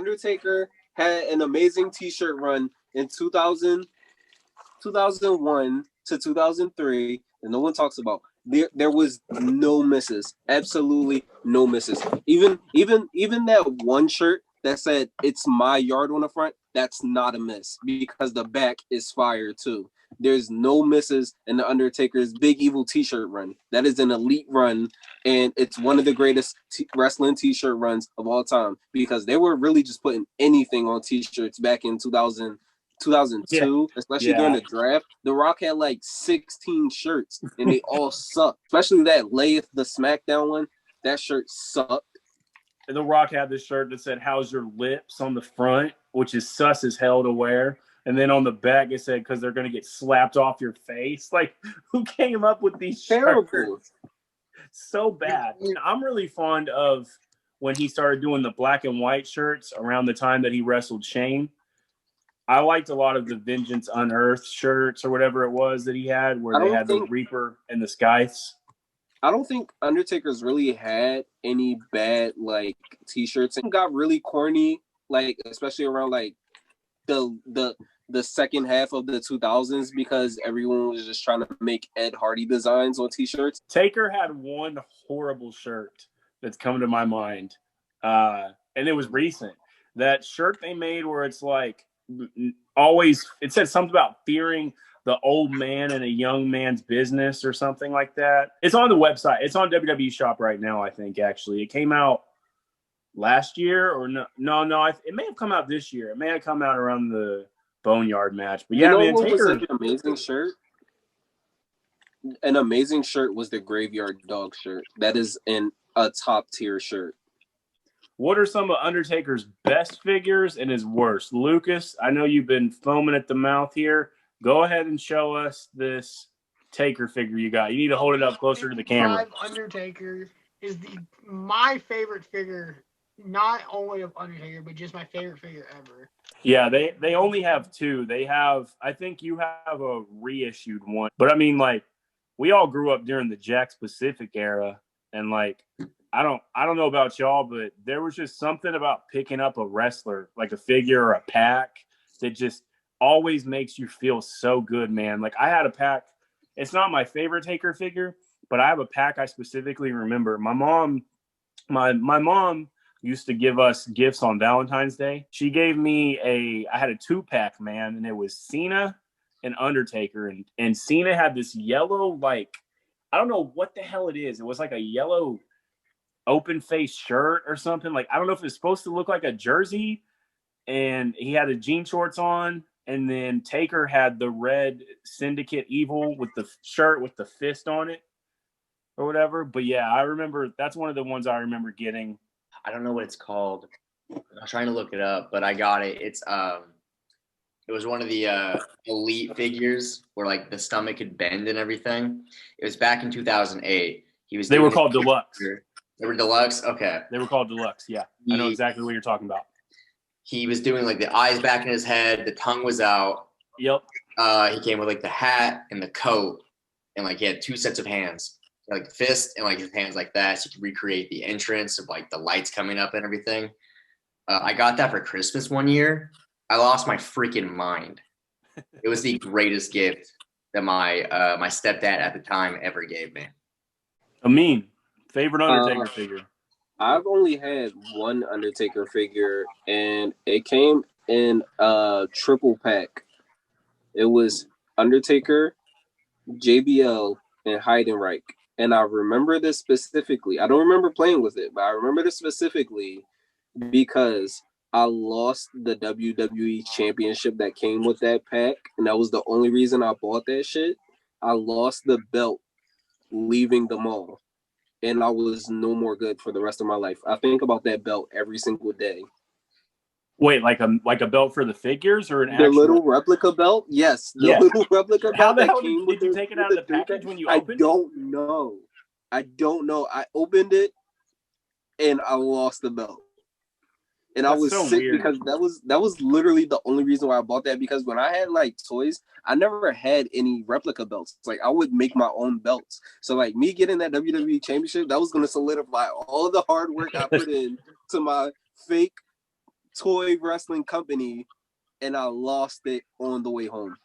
Undertaker had an amazing T-shirt run in 2001 to 2003, and no one talks about. There was no misses, absolutely no misses. Even that one shirt that said "It's my yard" on the front, that's not a miss because the back is fire too. There's no misses in the Undertaker's Big Evil T-shirt run. That is an elite run, and it's one of the greatest wrestling T-shirt runs of all time because they were really just putting anything on T-shirts back in 2002, especially during the draft. The Rock had like 16 shirts and they all sucked. Especially that Layeth the SmackDown one. That shirt sucked. The Rock had this shirt that said "How's your lips" on the front, which is sus as hell to wear. And then on the back it said "because they're gonna get slapped off your face." Like, who came up with these shirts? So bad. I mean, I'm really fond of when he started doing the black and white shirts around the time that he wrestled Shane. I liked a lot of the Vengeance Unearthed shirts or whatever it was that he had, where they had the Reaper and the Scythes. I don't think Undertaker's really had any bad like T-shirts. It got really corny, like especially around like the second half of the 2000s because everyone was just trying to make Ed Hardy designs on T-shirts. Taker had one horrible shirt that's come to my mind, and it was recent. That shirt they made where it's like always, it said something about fearing the old man in a young man's business or something like that. It's on the website. It's on WWE Shop right now, I think, actually. It came out last year or no, it may have come out this year. It may have come out around the Boneyard match. But yeah, man, Taker. Was an amazing shirt? An amazing shirt was the Graveyard Dog shirt. That is a top tier shirt. What are some of Undertaker's best figures and his worst? Lucas, I know you've been foaming at the mouth here. Go ahead and show us this Taker figure you got. You need to hold it up closer to the camera. Undertaker is my favorite figure, not only of Undertaker, but just my favorite figure ever. Yeah, they only have two. They have, I think you have a reissued one. But I mean, like, we all grew up during the Jakks Pacific era, and like, I don't know about y'all, but there was just something about picking up a wrestler, like a figure or a pack, that just always makes you feel so good, man. Like, I had a pack. It's not my favorite Taker figure, but I have a pack I specifically remember. My mom used to give us gifts on Valentine's Day. She gave me I had a 2-pack, man, and it was Cena and Undertaker. And Cena had this yellow, like, I don't know what the hell it is. It was like a yellow open face shirt or something. Like, I don't know if it's supposed to look like a jersey, and he had a jean shorts on. And then Taker had the red Syndicate Evil with the shirt with the fist on it or whatever. But yeah, I remember that's one of the ones I remember getting. I don't know what it's called. I'm trying to look it up, but I got it. It's it was one of the elite figures where like the stomach could bend and everything. It was back in 2008. They were called Deluxe. They were Deluxe. Okay. They were called Deluxe. Yeah, I know exactly what you're talking about. He was doing like the eyes back in his head. The tongue was out. Yep. He came with like the hat and the coat, and like he had 2 sets of hands, like the fist and like his hands like that, so you could recreate the entrance of like the lights coming up and everything. I got that for Christmas one year. I lost my freaking mind. It was the greatest gift that my my stepdad at the time ever gave me. Amin, favorite Undertaker figure? I've only had one Undertaker figure, and it came in a triple pack. It was Undertaker, JBL, and Heidenreich. And I remember this specifically. I don't remember playing with it, but I remember this specifically because I lost the WWE Championship that came with that pack, and that was the only reason I bought that shit. I lost the belt leaving the mall, and I was no more good for the rest of my life. I think about that belt every single day. Wait, like a belt for the figures or the little replica belt? Yes, the little replica belt. How the hell did you take it out of the package when you opened it? I don't know. I opened it and I lost the belt. And I was so sick weird. Because that was literally the only reason why I bought that, because when I had like toys, I never had any replica belts. Like, I would make my own belts. So like me getting that WWE Championship, that was gonna solidify all the hard work I put in to my fake toy wrestling company, and I lost it on the way home.